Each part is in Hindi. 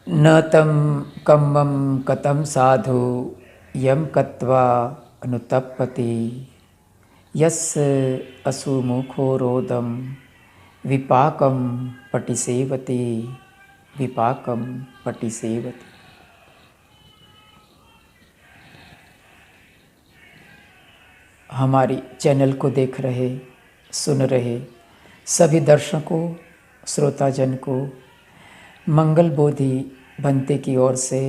न तं कम्मं कतं साधु यं कत्वा अनुतप्पति यस्य असुमुखो रोदं विपाकं पटिसेवति विपाकं पटिसेवति। हमारी चैनल को देख रहे, सुन रहे सभी दर्शकों, श्रोताजन को मंगल बोधि बनते की ओर से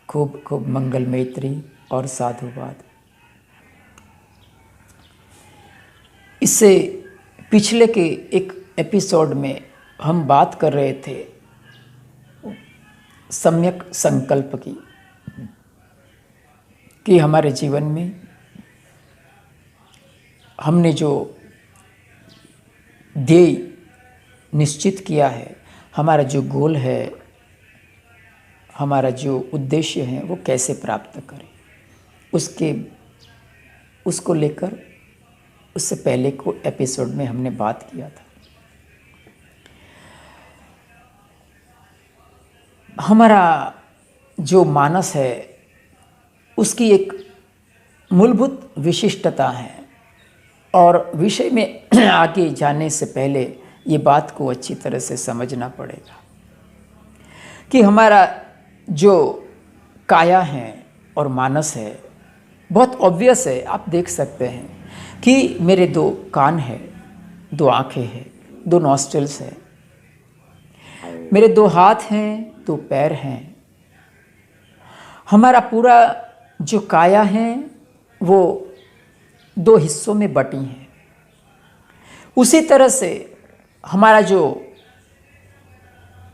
खूब खूब मंगल मैत्री और साधुवाद। इससे पिछले के एक एपिसोड में हम बात कर रहे थे सम्यक संकल्प की, कि हमारे जीवन में हमने जो ध्येय निश्चित किया है, हमारा जो गोल है, हमारा जो उद्देश्य है, वो कैसे प्राप्त करें, उसको लेकर उससे पहले को एपिसोड में हमने बात किया था। हमारा जो मानस है उसकी एक मूलभूत विशिष्टता है, और विषय में आगे जाने से पहले ये बात को अच्छी तरह से समझना पड़ेगा कि हमारा जो काया है और मानस है बहुत ऑब्वियस है। आप देख सकते हैं कि मेरे 2 कान हैं, 2 आँखें हैं, 2 नॉस्ट्रल्स हैं, मेरे 2 हाथ हैं, 2 पैर हैं। हमारा पूरा जो काया है वो 2 हिस्सों में बटी है। उसी तरह से हमारा जो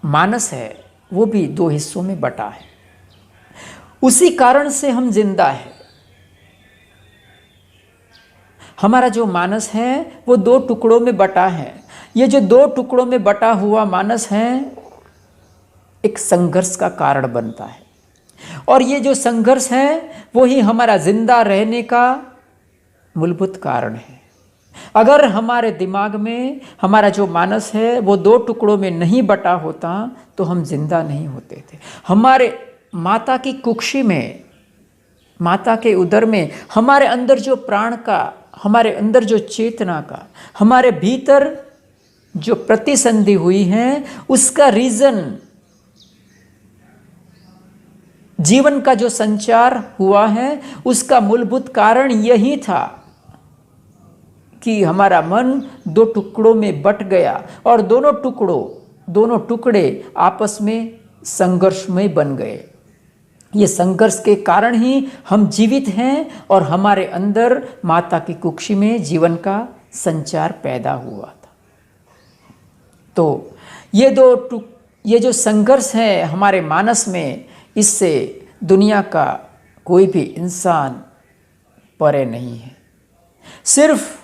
मानस है वो भी 2 हिस्सों में बटा है। उसी कारण से हम जिंदा है। हमारा जो मानस है वो 2 टुकड़ों में बटा है। ये जो 2 टुकड़ों में बटा हुआ मानस है एक संघर्ष का कारण बनता है, और ये जो संघर्ष है वो ही हमारा जिंदा रहने का मूलभूत कारण है। अगर हमारे दिमाग में हमारा जो मानस है वो 2 टुकड़ों में नहीं बटा होता तो हम जिंदा नहीं होते थे। हमारे माता की कुक्षी में, माता के उदर में हमारे अंदर जो प्राण का, हमारे अंदर जो चेतना का, हमारे भीतर जो प्रतिसंधि हुई है, उसका रीजन, जीवन का जो संचार हुआ है उसका मूलभूत कारण यही था कि हमारा मन 2 टुकड़ों में बट गया और दोनों टुकड़े आपस में संघर्षमय बन गए। ये संघर्ष के कारण ही हम जीवित हैं और हमारे अंदर माता की कुक्षी में जीवन का संचार पैदा हुआ था। तो ये जो संघर्ष है हमारे मानस में, इससे दुनिया का कोई भी इंसान परे नहीं है। सिर्फ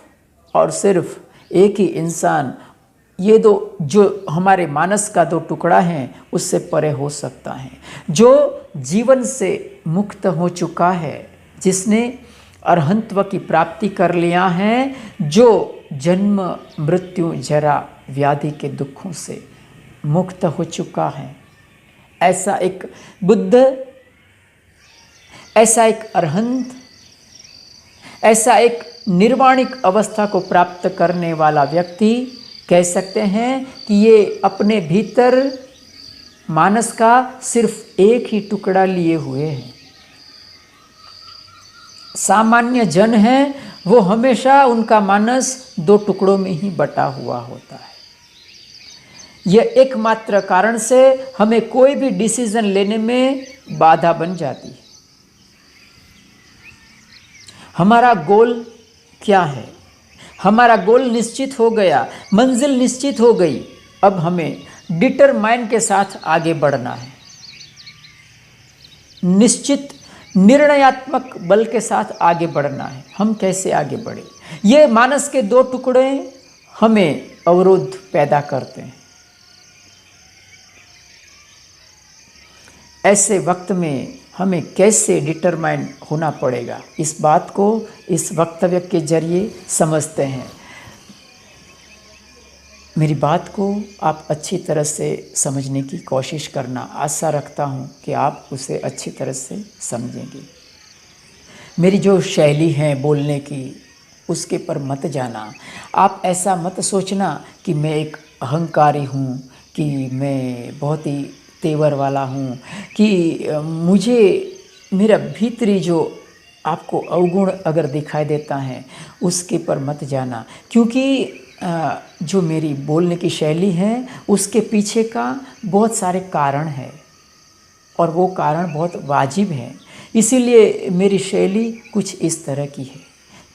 और सिर्फ एक ही इंसान ये 2 जो हमारे मानस का 2 टुकड़ा है उससे परे हो सकता है, जो जीवन से मुक्त हो चुका है, जिसने अरहंतत्व की प्राप्ति कर लिया है, जो जन्म मृत्यु जरा व्याधि के दुखों से मुक्त हो चुका है। ऐसा एक बुद्ध, ऐसा एक अरहंत, ऐसा एक निर्वाणिक अवस्था को प्राप्त करने वाला व्यक्ति कह सकते हैं कि ये अपने भीतर मानस का सिर्फ एक ही टुकड़ा लिए हुए हैं। सामान्य जन है वो हमेशा उनका मानस 2 टुकड़ों में ही बटा हुआ होता है। यह एकमात्र कारण से हमें कोई भी डिसीजन लेने में बाधा बन जाती है। हमारा गोल क्या है? हमारा गोल निश्चित हो गया, मंजिल निश्चित हो गई। अब हमें डिटरमाइन के साथ आगे बढ़ना है, निश्चित निर्णयात्मक बल के साथ आगे बढ़ना है। हम कैसे आगे बढ़े? ये मानस के 2 टुकड़े हमें अवरोध पैदा करते हैं। ऐसे वक्त में हमें कैसे डिटरमाइन होना पड़ेगा, इस बात को इस वक्तव्य के जरिए समझते हैं। मेरी बात को आप अच्छी तरह से समझने की कोशिश करना। आशा रखता हूँ कि आप उसे अच्छी तरह से समझेंगे। मेरी जो शैली है बोलने की, उसके पर मत जाना। आप ऐसा मत सोचना कि मैं एक अहंकारी हूँ, कि मैं बहुत ही तेवर वाला हूँ, कि मुझे मेरा भीतरी जो आपको अवगुण अगर दिखाई देता है उसके पर मत जाना। क्योंकि जो मेरी बोलने की शैली है उसके पीछे का बहुत सारे कारण हैं और वो कारण बहुत वाजिब हैं। इसीलिए मेरी शैली कुछ इस तरह की है,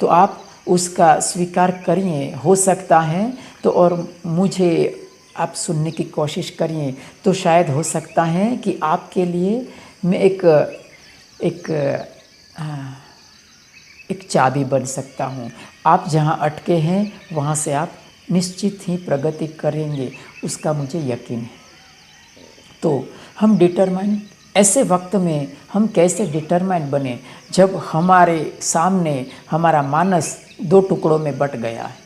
तो आप उसका स्वीकार करिए। हो सकता है तो और मुझे आप सुनने की कोशिश करिए, तो शायद हो सकता है कि आपके लिए मैं एक एक चाबी बन सकता हूँ। आप जहाँ अटके हैं वहाँ से आप निश्चित ही प्रगति करेंगे, उसका मुझे यकीन है। तो हम डिटरमाइन, ऐसे वक्त में हम कैसे डिटरमाइन बने जब हमारे सामने हमारा मानस दो टुकड़ों में बट गया है।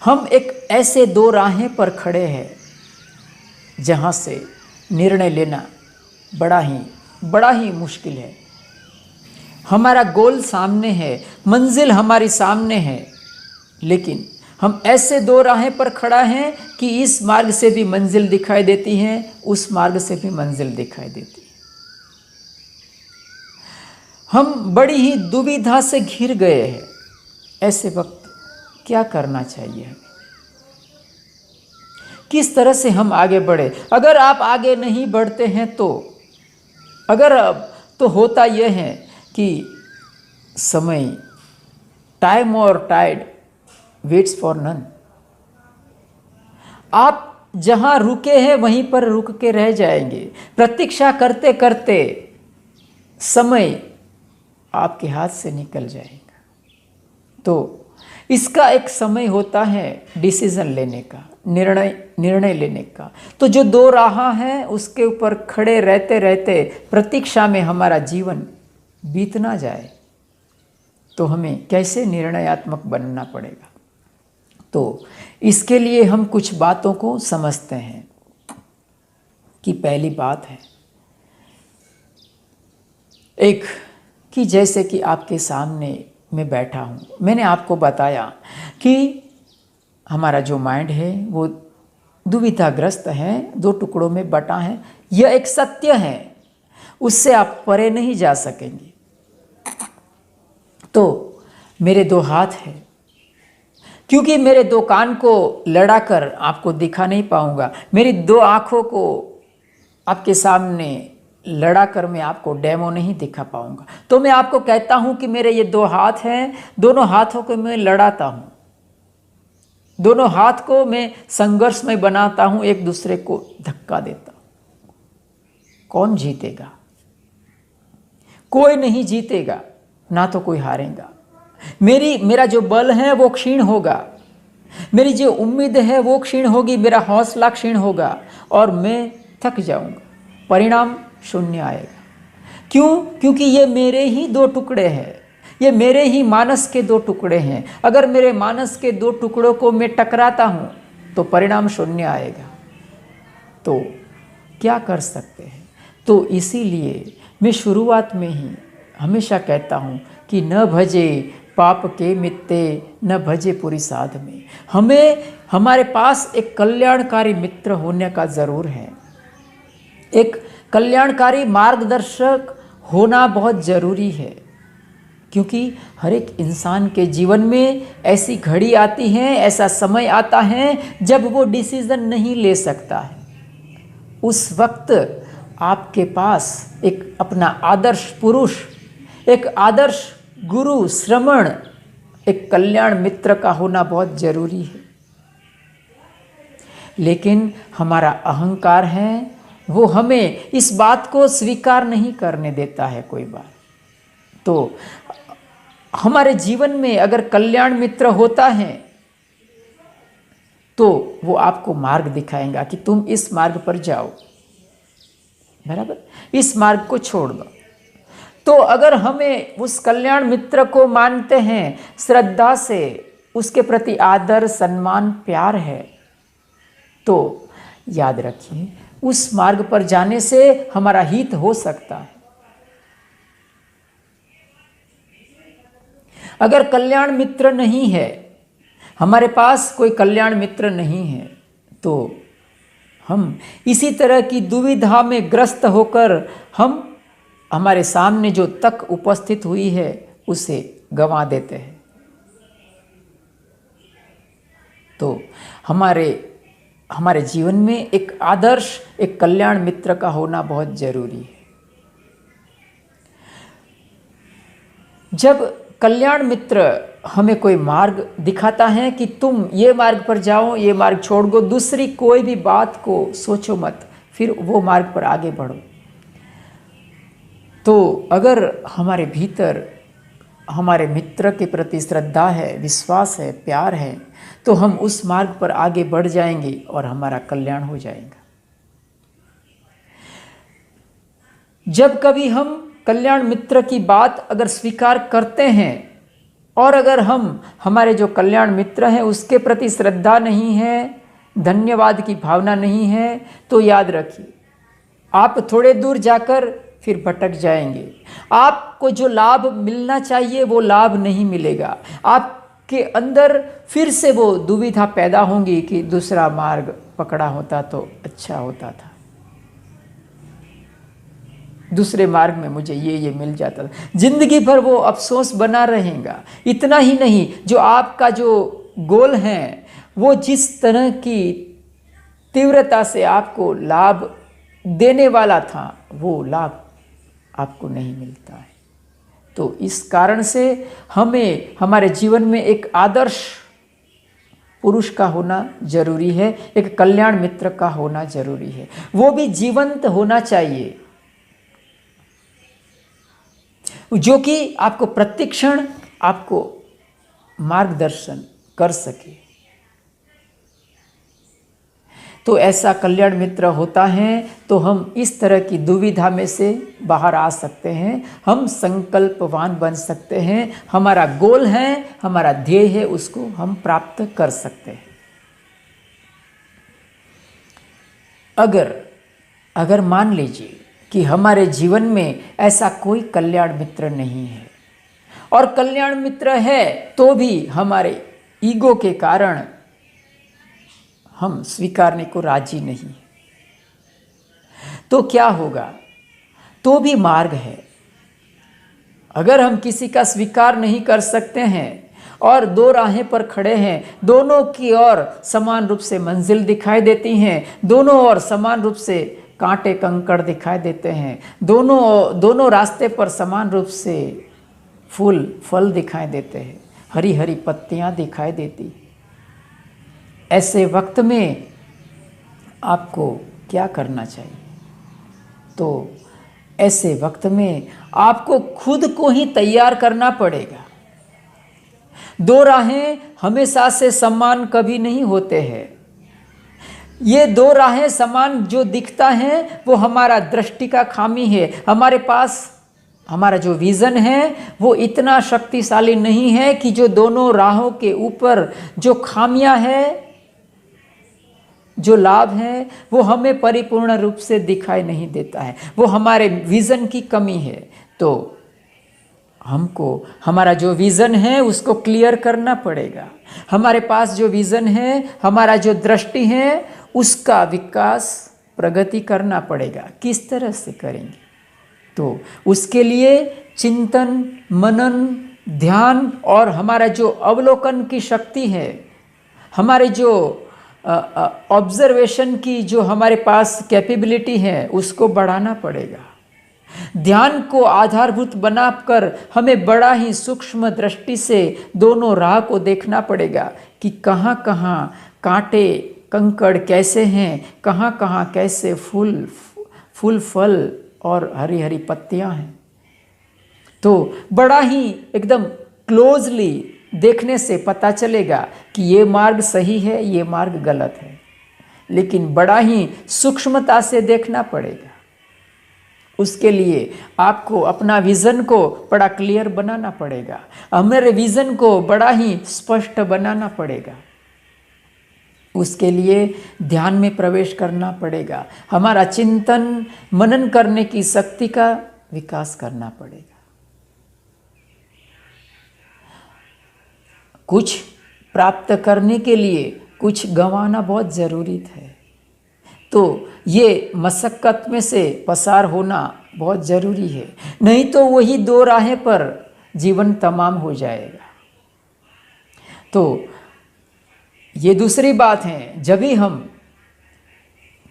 हम एक ऐसे दो राहें पर खड़े हैं जहाँ से निर्णय लेना बड़ा ही मुश्किल है। हमारा गोल सामने है, मंजिल हमारी सामने है, लेकिन हम ऐसे दो राहें पर खड़ा हैं कि इस मार्ग से भी मंजिल दिखाई देती है, उस मार्ग से भी मंजिल दिखाई देती है। हम बड़ी ही दुविधा से घिर गए हैं। ऐसे वक्त क्या करना चाहिए हमें? किस तरह से हम आगे बढ़े? अगर आप आगे नहीं बढ़ते हैं तो होता यह है कि समय, टाइम और टाइड वेट्स फॉर नन। आप जहां रुके हैं वहीं पर रुक के रह जाएंगे। प्रतीक्षा करते करते समय आपके हाथ से निकल जाएगा। तो इसका एक समय होता है डिसीजन लेने का, निर्णय लेने का। तो जो दो राह हैं उसके ऊपर खड़े रहते रहते प्रतीक्षा में हमारा जीवन बीत ना जाए, तो हमें कैसे निर्णयात्मक बनना पड़ेगा। तो इसके लिए हम कुछ बातों को समझते हैं कि पहली बात है एक, कि जैसे कि आपके सामने मैं बैठा हूँ, मैंने आपको बताया कि हमारा जो माइंड है वो दुविधाग्रस्त है, दो टुकड़ों में बटा है। यह एक सत्य है, उससे आप परे नहीं जा सकेंगे। तो मेरे दो हाथ हैं, क्योंकि मेरे दो कान को लड़ाकर आपको दिखा नहीं पाऊंगा, मेरी दो आँखों को आपके सामने लड़ाकर मैं आपको डेमो नहीं दिखा पाऊंगा, तो मैं आपको कहता हूं कि मेरे ये दो हाथ हैं, दोनों हाथों को मैं लड़ाता हूं, दोनों हाथ को मैं संघर्ष में बनाता हूं, एक दूसरे को धक्का देता हूं। कौन जीतेगा? कोई नहीं जीतेगा, ना तो कोई हारेगा। मेरा जो बल है वो क्षीण होगा, मेरी जो उम्मीद है वो क्षीण होगी, मेरा हौसला क्षीण होगा और मैं थक जाऊंगा, परिणाम शून्य आएगा। क्यों? क्योंकि ये मेरे ही दो टुकड़े हैं, ये मेरे ही मानस के दो टुकड़े हैं। अगर मेरे मानस के दो टुकड़ों को मैं टकराता हूं तो परिणाम शून्य आएगा। तो क्या कर सकते हैं? तो इसीलिए मैं शुरुआत में ही हमेशा कहता हूं कि न भजे पाप के मित्ते, न भजे पूरी साध में। हमें हमारे पास एक कल्याणकारी मित्र होने का जरूर है, एक कल्याणकारी मार्गदर्शक होना बहुत जरूरी है। क्योंकि हर एक इंसान के जीवन में ऐसी घड़ी आती है, ऐसा समय आता है जब वो डिसीजन नहीं ले सकता है। उस वक्त आपके पास एक अपना आदर्श पुरुष, एक आदर्श गुरु, श्रमण, एक कल्याण मित्र का होना बहुत जरूरी है। लेकिन हमारा अहंकार है, वो हमें इस बात को स्वीकार नहीं करने देता है कोई बार। तो हमारे जीवन में अगर कल्याण मित्र होता है तो वो आपको मार्ग दिखाएगा कि तुम इस मार्ग पर जाओ, बराबर, इस मार्ग को छोड़ दो। तो अगर हमें उस कल्याण मित्र को मानते हैं, श्रद्धा से उसके प्रति आदर, सम्मान, प्यार है, तो याद रखिए, उस मार्ग पर जाने से हमारा हित हो सकता है। अगर कल्याण मित्र नहीं है, हमारे पास कोई कल्याण मित्र नहीं है, तो हम इसी तरह की दुविधा में ग्रस्त होकर हम हमारे सामने जो तक उपस्थित हुई है उसे गंवा देते हैं। तो हमारे जीवन में एक आदर्श, एक कल्याण मित्र का होना बहुत जरूरी है। जब कल्याण मित्र हमें कोई मार्ग दिखाता है कि तुम ये मार्ग पर जाओ, ये मार्ग छोड़ दो, दूसरी कोई भी बात को सोचो मत, फिर वो मार्ग पर आगे बढ़ो, तो अगर हमारे भीतर हमारे मित्र के प्रति श्रद्धा है, विश्वास है, प्यार है, तो हम उस मार्ग पर आगे बढ़ जाएंगे और हमारा कल्याण हो जाएगा। जब कभी हम कल्याण मित्र की बात अगर स्वीकार करते हैं और अगर हमारे जो कल्याण मित्र हैं उसके प्रति श्रद्धा नहीं है, धन्यवाद की भावना नहीं है, तो याद रखिए आप थोड़े दूर जाकर फिर भटक जाएंगे। आपको जो लाभ मिलना चाहिए वो लाभ नहीं मिलेगा। आपके अंदर फिर से वो दुविधा पैदा होंगी कि दूसरा मार्ग पकड़ा होता तो अच्छा होता था, दूसरे मार्ग में मुझे ये मिल जाता था। जिंदगी भर वो अफसोस बना रहेगा। इतना ही नहीं, जो आपका जो गोल है वो जिस तरह की तीव्रता से आपको लाभ देने वाला था, वो लाभ आपको नहीं मिलता है। तो इस कारण से हमें हमारे जीवन में एक आदर्श पुरुष का होना जरूरी है, एक कल्याण मित्र का होना जरूरी है। वो भी जीवंत होना चाहिए, जो कि आपको प्रतिक्षण आपको मार्गदर्शन कर सके। तो ऐसा कल्याण मित्र होता है तो हम इस तरह की दुविधा में से बाहर आ सकते हैं, हम संकल्पवान बन सकते हैं, हमारा गोल है, हमारा ध्येय है, उसको हम प्राप्त कर सकते हैं। अगर मान लीजिए कि हमारे जीवन में ऐसा कोई कल्याण मित्र नहीं है, और कल्याण मित्र है तो भी हमारे ईगो के कारण हम स्वीकारने को राजी नहीं, तो क्या होगा? तो भी मार्ग है। अगर हम किसी का स्वीकार नहीं कर सकते हैं और दो राहें पर खड़े हैं, दोनों की ओर समान रूप से मंजिल दिखाई देती हैं, दोनों ओर समान रूप से कांटे कंकड़ दिखाई देते हैं, दोनों रास्ते पर समान रूप से फूल फल दिखाई देते हैं, हरी हरी पत्तियां दिखाई देती। ऐसे वक्त में आपको क्या करना चाहिए? तो ऐसे वक्त में आपको खुद को ही तैयार करना पड़ेगा। दो राहें हमेशा से समान कभी नहीं होते हैं। ये दो राहें समान जो दिखता है वो हमारा दृष्टि का खामी है। हमारे पास हमारा जो विज़न है वो इतना शक्तिशाली नहीं है कि जो दोनों राहों के ऊपर जो खामियां हैं, जो लाभ है, वो हमें परिपूर्ण रूप से दिखाई नहीं देता है। वो हमारे विज़न की कमी है। तो हमको हमारा जो विज़न है उसको क्लियर करना पड़ेगा। हमारे पास जो विज़न है, हमारा जो दृष्टि है, उसका विकास, प्रगति करना पड़ेगा। किस तरह से करेंगे? तो उसके लिए चिंतन, मनन, ध्यान और हमारा जो अवलोकन की शक्ति है, हमारे जो ऑब्जर्वेशन की जो हमारे पास कैपेबिलिटी है, उसको बढ़ाना पड़ेगा। ध्यान को आधारभूत बनाकर हमें बड़ा ही सूक्ष्म दृष्टि से दोनों राह को देखना पड़ेगा कि कहाँ कहाँ कांटे कंकड़ कैसे हैं, कहाँ कहाँ कैसे फूल फल और हरी हरी पत्तियां हैं। तो बड़ा ही एकदम क्लोजली देखने से पता चलेगा कि ये मार्ग सही है, ये मार्ग गलत है, लेकिन बड़ा ही सूक्ष्मता से देखना पड़ेगा। उसके लिए आपको अपना विज़न को बड़ा क्लियर बनाना पड़ेगा, हमारे विज़न को बड़ा ही स्पष्ट बनाना पड़ेगा। उसके लिए ध्यान में प्रवेश करना पड़ेगा, हमारा चिंतन मनन करने की शक्ति का विकास करना पड़ेगा। कुछ प्राप्त करने के लिए कुछ गंवाना बहुत ज़रूरी है, तो ये मशक्क़त में से पसार होना बहुत ज़रूरी है, नहीं तो वही दो राहें पर जीवन तमाम हो जाएगा। तो ये दूसरी बात है, जब भी हम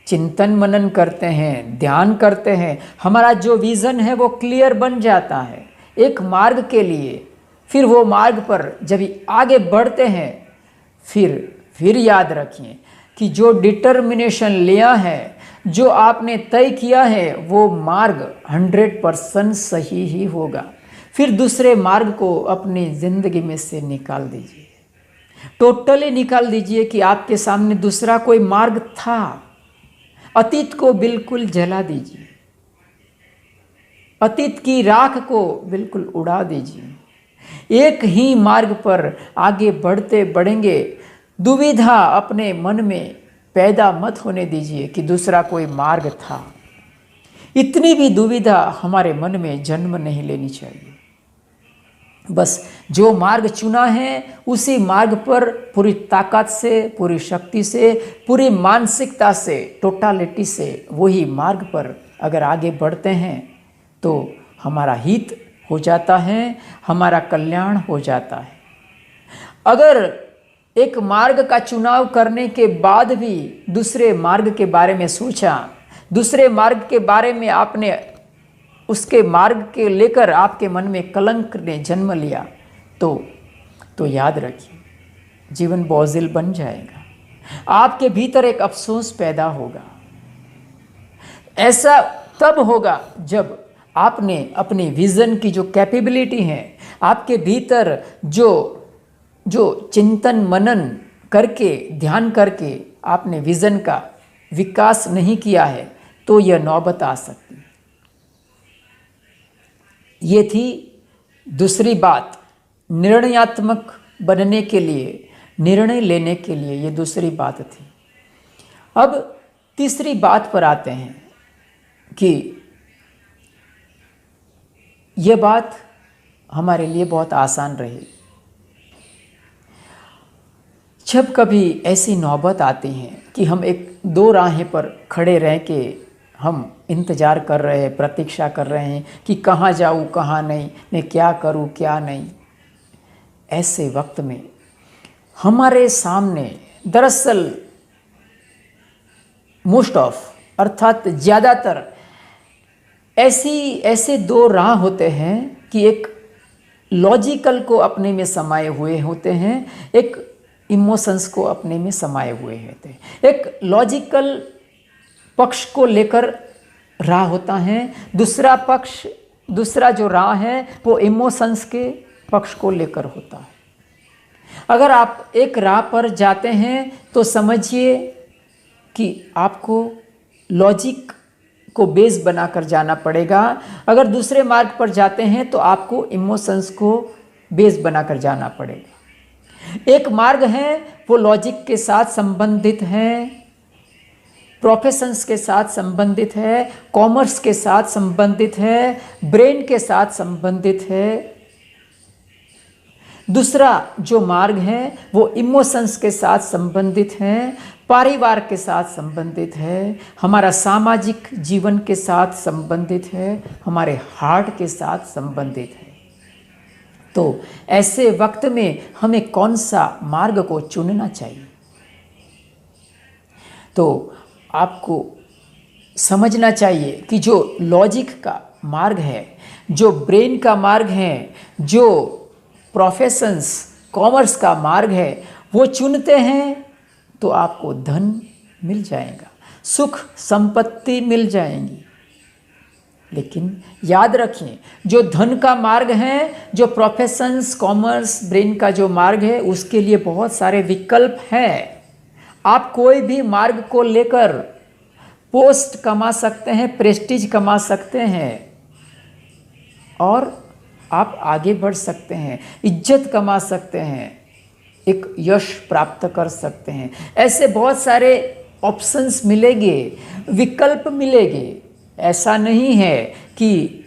चिंतन मनन करते हैं, ध्यान करते हैं, हमारा जो विज़न है वो क्लियर बन जाता है एक मार्ग के लिए। फिर वो मार्ग पर जब आगे बढ़ते हैं, फिर याद रखिए कि जो डिटर्मिनेशन लिया है, जो आपने तय किया है, वो मार्ग 100% सही ही होगा। फिर दूसरे मार्ग को अपनी ज़िंदगी में से निकाल दीजिए, टोटली निकाल दीजिए कि आपके सामने दूसरा कोई मार्ग था। अतीत को बिल्कुल जला दीजिए, अतीत की राख को बिल्कुल उड़ा दीजिए। एक ही मार्ग पर आगे बढ़ते बढ़ेंगे। दुविधा अपने मन में पैदा मत होने दीजिए कि दूसरा कोई मार्ग था। इतनी भी दुविधा हमारे मन में जन्म नहीं लेनी चाहिए। बस जो मार्ग चुना है उसी मार्ग पर पूरी ताकत से, पूरी शक्ति से, पूरी मानसिकता से, टोटालिटी से वही मार्ग पर अगर आगे बढ़ते हैं तो हमारा हित हो जाता है, हमारा कल्याण हो जाता है। अगर एक मार्ग का चुनाव करने के बाद भी दूसरे मार्ग के बारे में सोचा, दूसरे मार्ग के बारे में आपने उसके मार्ग के लेकर आपके मन में कलंक ने जन्म लिया, तो याद रखिए जीवन बोझिल बन जाएगा। आपके भीतर एक अफसोस पैदा होगा। ऐसा तब होगा जब आपने अपनी विज़न की जो कैपेबिलिटी है, आपके भीतर जो चिंतन मनन करके, ध्यान करके आपने विज़न का विकास नहीं किया है, तो यह नौबत आ सकती है। ये थी दूसरी बात, निर्णयात्मक बनने के लिए, निर्णय लेने के लिए ये दूसरी बात थी। अब तीसरी बात पर आते हैं कि यह बात हमारे लिए बहुत आसान रही। जब कभी ऐसी नौबत आती है कि हम एक दो राहें पर खड़े रह के हम इंतज़ार कर रहे हैं, प्रतीक्षा कर रहे हैं कि कहाँ जाऊँ कहाँ नहीं, मैं क्या करूँ क्या नहीं, ऐसे वक्त में हमारे सामने दरअसल मोस्ट ऑफ अर्थात ज़्यादातर ऐसे दो राह होते हैं कि एक लॉजिकल को अपने में समाये हुए होते हैं, एक इमोशंस को अपने में समाये हुए होते हैं। एक लॉजिकल पक्ष को लेकर राह होता है, दूसरा जो राह है वो इमोशंस के पक्ष को लेकर होता है। अगर आप एक राह पर जाते हैं तो समझिए कि आपको लॉजिक को बेस बनाकर जाना पड़ेगा। अगर दूसरे मार्ग पर जाते हैं तो आपको इमोशंस को बेस बनाकर जाना पड़ेगा। एक मार्ग है वो लॉजिक के साथ संबंधित है, प्रोफेशंस के साथ संबंधित है, कॉमर्स के साथ संबंधित है, ब्रेन के साथ संबंधित है। दूसरा जो मार्ग है वो इमोशंस के साथ संबंधित है, परिवार के साथ संबंधित है, हमारा सामाजिक जीवन के साथ संबंधित है, हमारे हार्ट के साथ संबंधित है। तो ऐसे वक्त में हमें कौन सा मार्ग को चुनना चाहिए? तो आपको समझना चाहिए कि जो लॉजिक का मार्ग है, जो ब्रेन का मार्ग है, जो प्रोफेशंस कॉमर्स का मार्ग है, वो चुनते हैं तो आपको धन मिल जाएगा, सुख संपत्ति मिल जाएंगी। लेकिन याद रखिए जो धन का मार्ग है, जो प्रोफेशंस कॉमर्स ब्रेन का जो मार्ग है, उसके लिए बहुत सारे विकल्प हैं। आप कोई भी मार्ग को लेकर पोस्ट कमा सकते हैं, प्रेस्टीज कमा सकते हैं और आप आगे बढ़ सकते हैं, इज्जत कमा सकते हैं, एक यश प्राप्त कर सकते हैं। ऐसे बहुत सारे ऑप्शंस मिलेंगे, विकल्प मिलेंगे। ऐसा नहीं है कि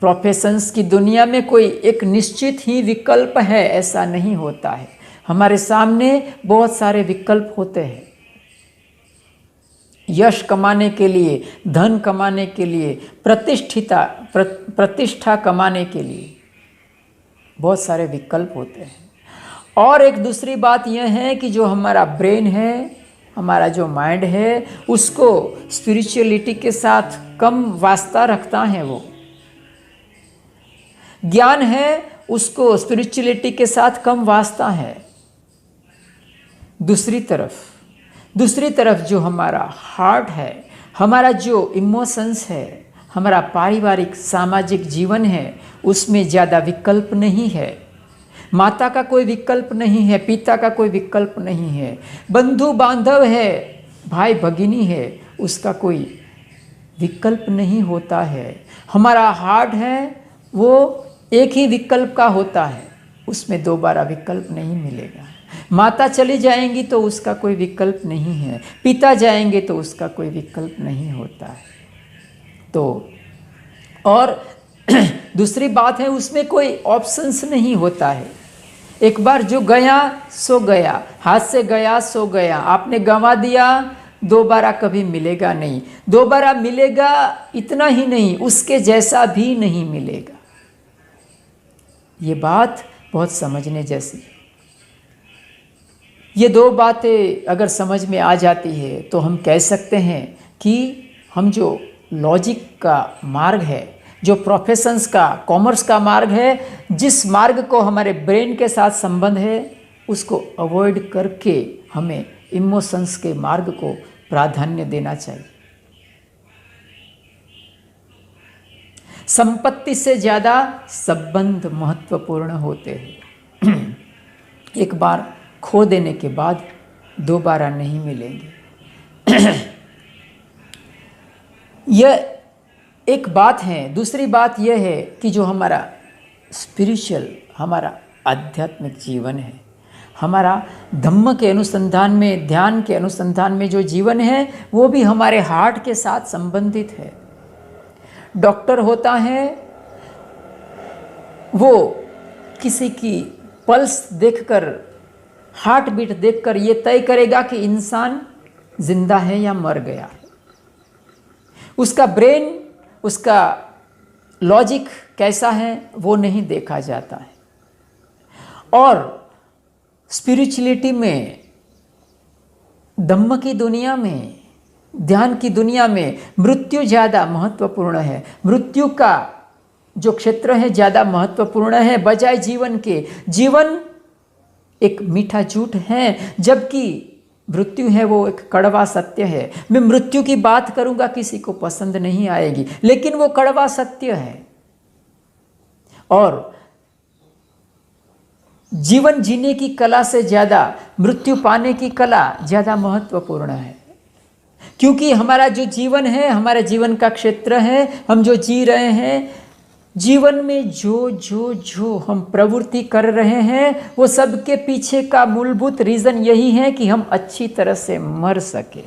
प्रोफेशंस की दुनिया में कोई एक निश्चित ही विकल्प है, ऐसा नहीं होता है। हमारे सामने बहुत सारे विकल्प होते हैं। यश कमाने के लिए, धन कमाने के लिए, प्रतिष्ठा कमाने के लिए बहुत सारे विकल्प होते हैं। और एक दूसरी बात यह है कि जो हमारा ब्रेन है, हमारा जो माइंड है, उसको स्पिरिचुअलिटी के साथ कम वास्ता रखता है। वो ज्ञान है, उसको स्पिरिचुअलिटी के साथ कम वास्ता है। दूसरी तरफ जो हमारा हार्ट है, हमारा जो इमोशंस है, हमारा पारिवारिक सामाजिक जीवन है, उसमें ज़्यादा विकल्प नहीं है। माता का कोई विकल्प नहीं है, पिता का कोई विकल्प नहीं है, बंधु बांधव है, भाई भगिनी है, उसका कोई विकल्प नहीं होता है। हमारा हार्ट है, वो एक ही विकल्प का होता है, उसमें दोबारा विकल्प नहीं मिलेगा। माता चली जाएंगी तो उसका कोई विकल्प नहीं है, पिता जाएंगे तो उसका कोई विकल्प नहीं होता है। तो और दूसरी बात है, उसमें कोई ऑप्शंस नहीं होता है। एक बार जो गया सो गया, हाथ से गया सो गया, आपने गंवा दिया, दोबारा कभी मिलेगा नहीं। दोबारा मिलेगा इतना ही नहीं, उसके जैसा भी नहीं मिलेगा। ये बात बहुत समझने जैसी है। ये दो बातें अगर समझ में आ जाती है तो हम कह सकते हैं कि हम जो लॉजिक का मार्ग है, जो प्रोफेशंस का, कॉमर्स का मार्ग है, जिस मार्ग को हमारे ब्रेन के साथ संबंध है, उसको अवॉइड करके हमें इमोशंस के मार्ग को प्राधान्य देना चाहिए। संपत्ति से ज़्यादा संबंध महत्वपूर्ण होते हैं। एक बार खो देने के बाद दोबारा नहीं मिलेंगे। यह एक बात है। दूसरी बात यह है कि जो हमारा स्पिरिचुअल, हमारा आध्यात्मिक जीवन है, हमारा धम्म के अनुसंधान में, ध्यान के अनुसंधान में जो जीवन है, वो भी हमारे हार्ट के साथ संबंधित है। डॉक्टर होता है, वो किसी की पल्स देखकर, हार्ट बीट देखकर ये तय करेगा कि इंसान जिंदा है या मर गया है। उसका ब्रेन, उसका लॉजिक कैसा है वो नहीं देखा जाता है। और स्पिरिचुअलिटी में, धम्म की दुनिया में, ध्यान की दुनिया में मृत्यु ज़्यादा महत्वपूर्ण है। मृत्यु का जो क्षेत्र है ज़्यादा महत्वपूर्ण है बजाय जीवन के। जीवन एक मीठा झूठ है, जबकि मृत्यु है वो एक कड़वा सत्य है। मैं मृत्यु की बात करूंगा, किसी को पसंद नहीं आएगी, लेकिन वो कड़वा सत्य है। और जीवन जीने की कला से ज़्यादा मृत्यु पाने की कला ज़्यादा महत्वपूर्ण है। क्योंकि हमारा जो जीवन है, हमारे जीवन का क्षेत्र है, हम जो जी रहे हैं, जीवन में जो हम प्रवृत्ति कर रहे हैं, वो सब के पीछे का मूलभूत रीज़न यही है कि हम अच्छी तरह से मर सके।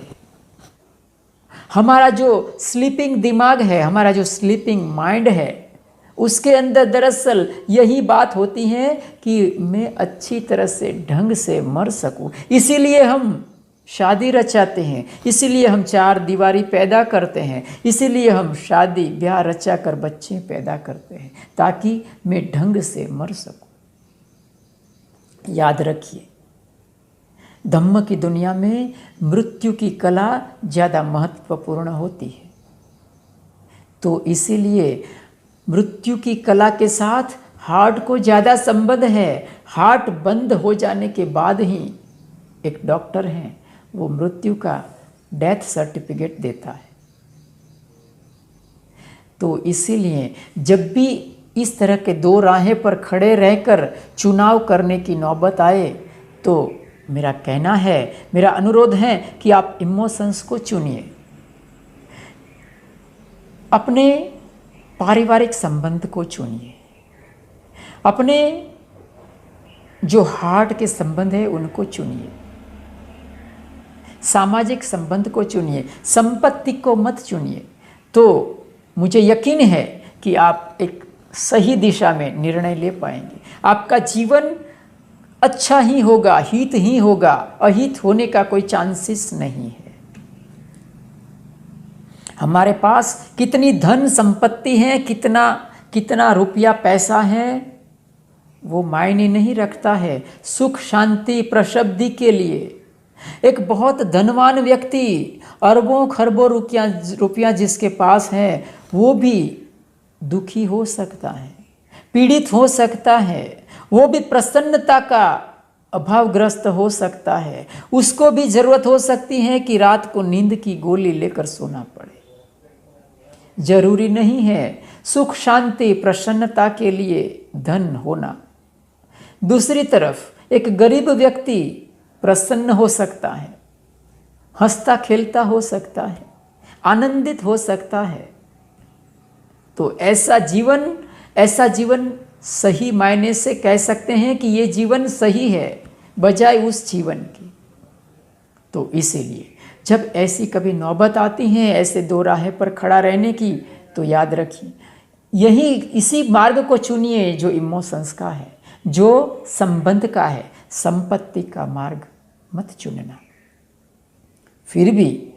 हमारा जो स्लीपिंग दिमाग है, हमारा जो स्लीपिंग माइंड है, उसके अंदर दरअसल यही बात होती है कि मैं अच्छी तरह से, ढंग से मर सकूं। इसीलिए हम शादी रचाते हैं, इसीलिए हम चार दीवारी पैदा करते हैं, इसीलिए हम शादी ब्याह रचा कर बच्चे पैदा करते हैं, ताकि मैं ढंग से मर सकूं। याद रखिए, धम्म की दुनिया में मृत्यु की कला ज़्यादा महत्वपूर्ण होती है। तो इसीलिए मृत्यु की कला के साथ हार्ट को ज़्यादा संबंध है। हार्ट बंद हो जाने के बाद ही एक डॉक्टर हैं, वो मृत्यु का डेथ सर्टिफिकेट देता है। तो इसीलिए जब भी इस तरह के दो राहें पर खड़े रहकर चुनाव करने की नौबत आए, तो मेरा कहना है, मेरा अनुरोध है कि आप इमोशंस को चुनिए। अपने पारिवारिक संबंध को चुनिए, अपने जो हार्ट के संबंध है उनको चुनिए, सामाजिक संबंध को चुनिए, संपत्ति को मत चुनिए। तो मुझे यकीन है कि आप एक सही दिशा में निर्णय ले पाएंगे। आपका जीवन अच्छा ही होगा, हित ही होगा, अहित होने का कोई चांसेस नहीं है। हमारे पास कितनी धन संपत्ति है, कितना रुपया पैसा है, वो मायने नहीं रखता है। सुख शांति प्रसब्धि के लिए एक बहुत धनवान व्यक्ति, अरबों खरबों रुपया जिसके पास है, वो भी दुखी हो सकता है, पीड़ित हो सकता है, वो भी प्रसन्नता का अभावग्रस्त हो सकता है। उसको भी जरूरत हो सकती है कि रात को नींद की गोली लेकर सोना पड़े। जरूरी नहीं है सुख शांति प्रसन्नता के लिए धन होना। दूसरी तरफ एक गरीब व्यक्ति प्रसन्न हो सकता है, हंसता खेलता हो सकता है, आनंदित हो सकता है। तो ऐसा जीवन सही मायने से कह सकते हैं कि ये जीवन सही है बजाय उस जीवन की। तो इसीलिए जब ऐसी कभी नौबत आती है ऐसे दो राह पर खड़ा रहने की, तो याद रखिए इसी मार्ग को चुनिए जो इमोशंस का है, जो संबंध का है। संपत्ति का मार्ग मत चुनना। फिर भी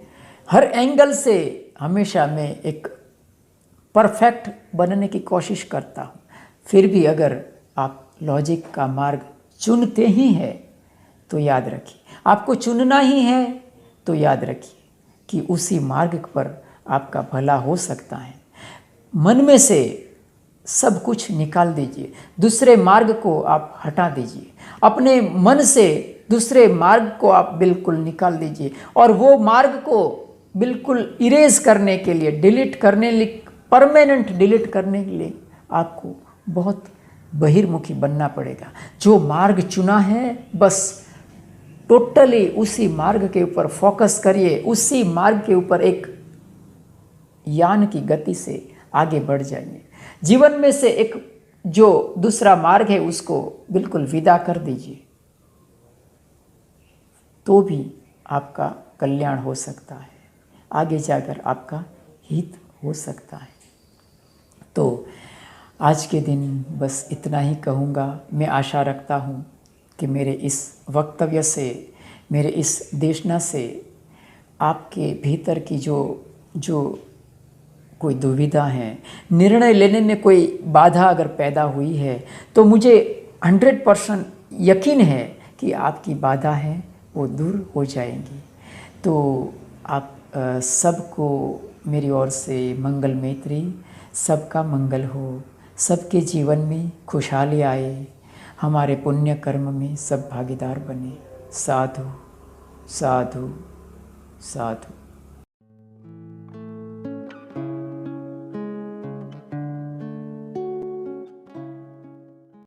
हर एंगल से हमेशा मैं एक परफेक्ट बनने की कोशिश करता हूँ। फिर भी अगर आप लॉजिक का मार्ग चुनते ही हैं तो याद रखिए, आपको चुनना ही है तो याद रखिए कि उसी मार्ग पर आपका भला हो सकता है। मन में से सब कुछ निकाल दीजिए, दूसरे मार्ग को आप हटा दीजिए। अपने मन से दूसरे मार्ग को आप बिल्कुल निकाल दीजिए और वो मार्ग को बिल्कुल इरेज करने के लिए, डिलीट करने लिए, परमानेंट डिलीट करने के लिए आपको बहुत बहिर्मुखी बनना पड़ेगा। जो मार्ग चुना है बस टोटली उसी मार्ग के ऊपर फोकस करिए, उसी मार्ग के ऊपर एक यान की गति से आगे बढ़ जाइए। जीवन में से एक जो दूसरा मार्ग है उसको बिल्कुल विदा कर दीजिए, तो भी आपका कल्याण हो सकता है, आगे जाकर आपका हित हो सकता है। तो आज के दिन बस इतना ही कहूँगा। मैं आशा रखता हूँ कि मेरे इस वक्तव्य से, मेरे इस देशना से आपके भीतर की जो कोई दुविधा है, निर्णय लेने में कोई बाधा अगर पैदा हुई है, तो मुझे 100% यकीन है कि आपकी बाधा है वो दूर हो जाएंगी। तो आप सबको मेरी ओर से मंगल मैत्री, सबका मंगल हो, सबके जीवन में खुशहाली आए, हमारे पुण्य कर्म में सब भागीदार बने। साधु साधु साधु।